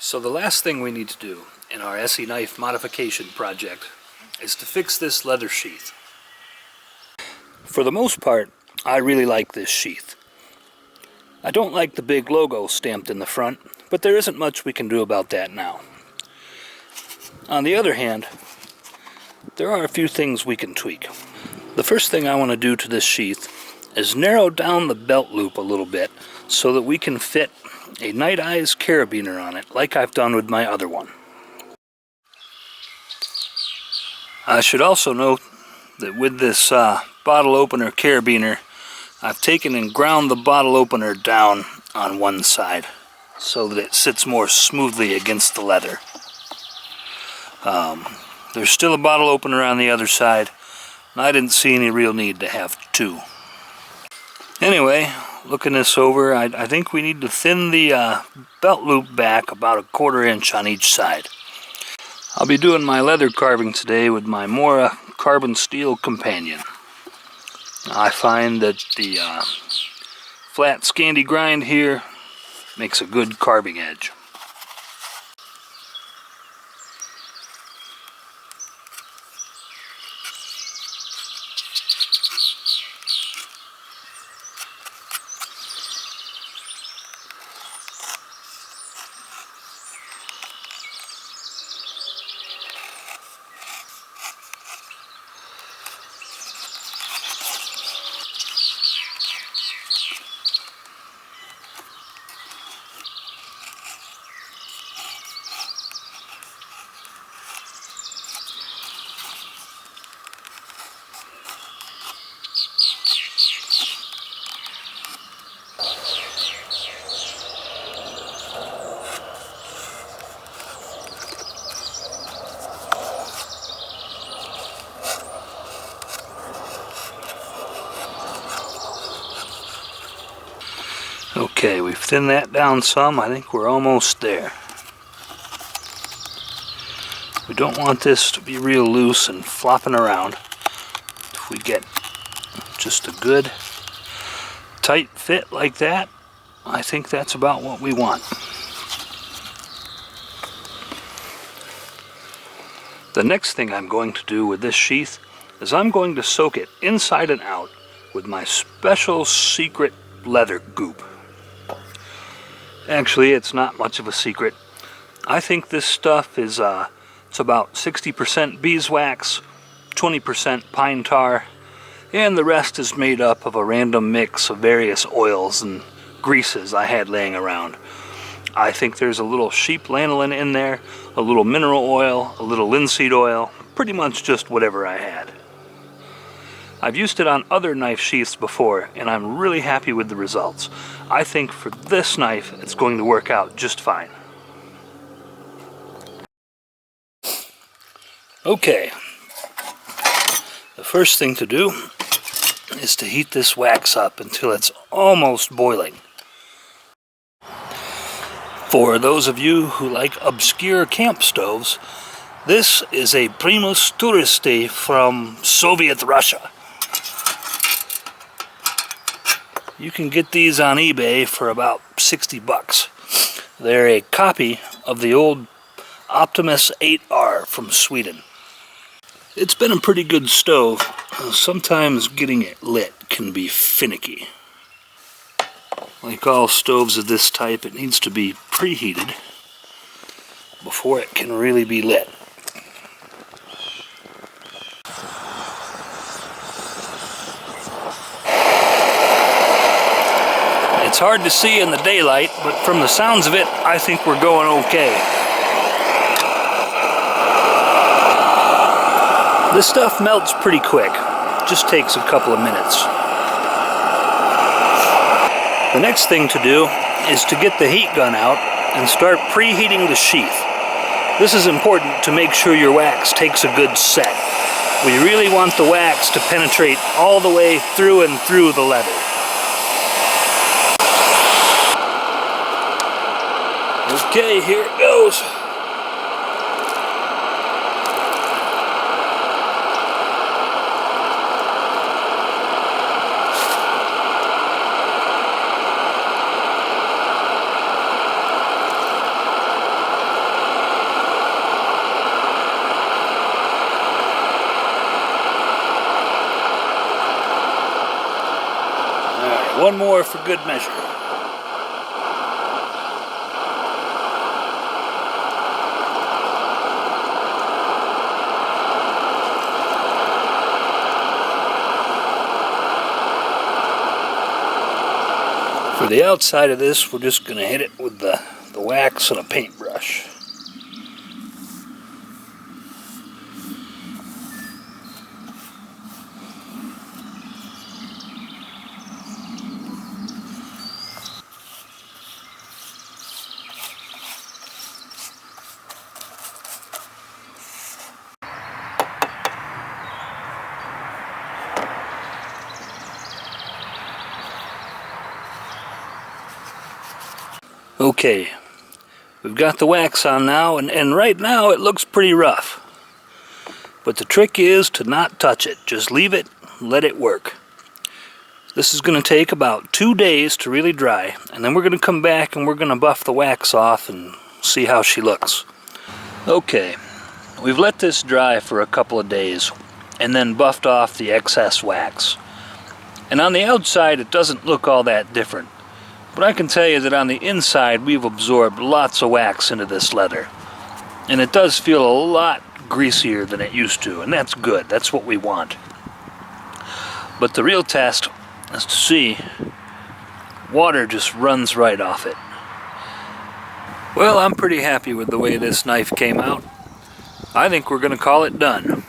So the last thing we need to do in our ESEE knife modification project is to fix this leather sheath. For the most part, I really like this sheath. I don't like the big logo stamped in the front, but there isn't much we can do about that now. On the other hand, there are a few things we can tweak. The first thing I want to do to this sheath is narrow down the belt loop a little bit so that we can fit a Night Eyes carabiner on it like I've done with my other one. I should also note that with this bottle opener carabiner, I've taken and ground the bottle opener down on one side so that it sits more smoothly against the leather. There's still a bottle opener on the other side, and I didn't see any real need to have two. Anyway, looking this over, I think we need to thin the belt loop back about 1/4 inch on each side. I'll be doing my leather carving today with my Mora carbon steel companion. I find that the flat Scandi grind here makes a good carving edge. Okay, we've thinned that down some. I think we're almost there. We don't want this to be real loose and flopping around. If we get just a good tight fit like that, I think that's about what we want. The next thing I'm going to do with this sheath is I'm going to soak it inside and out with my special secret leather goop. Actually, it's not much of a secret. I think this stuff is it's about 60% beeswax, 20% pine tar, and the rest is made up of a random mix of various oils and greases I had laying around. I think there's a little sheep lanolin in there, a little mineral oil, a little linseed oil, pretty much just whatever I had. I've used it on other knife sheaths before, and I'm really happy with the results. I think for this knife, it's going to work out just fine. Okay, the first thing to do is to heat this wax up until it's almost boiling. For those of you who like obscure camp stoves, this is a Primus Touristi from Soviet Russia. You can get these on eBay for about 60 bucks. They're a copy of the old Optimus 8R from Sweden. It's been a pretty good stove. Sometimes getting it lit can be finicky. Like all stoves of this type, it needs to be preheated before it can really be lit. It's hard to see in the daylight, but from the sounds of it, I think we're going okay. This stuff melts pretty quick. Just takes a couple of minutes. The next thing to do is to get the heat gun out and start preheating the sheath. This is important to make sure your wax takes a good set. We really want the wax to penetrate all the way through and through the leather. Okay, here it goes. One more for good measure. For the outside of this, we're just going to hit it with the wax and a paintbrush. Okay, we've got the wax on now, and right now it looks pretty rough. But the trick is to not touch it. Just leave it, let it work. This is going to take about 2 days to really dry, and then we're going to come back and we're going to buff the wax off and see how she looks. Okay, we've let this dry for a couple of days and then buffed off the excess wax. And on the outside it doesn't look all that different. But I can tell you that on the inside we've absorbed lots of wax into this leather. And it does feel a lot greasier than it used to, and that's good. That's what we want. But the real test is to see water just runs right off it. Well, I'm pretty happy with the way this knife came out. I think we're going to call it done.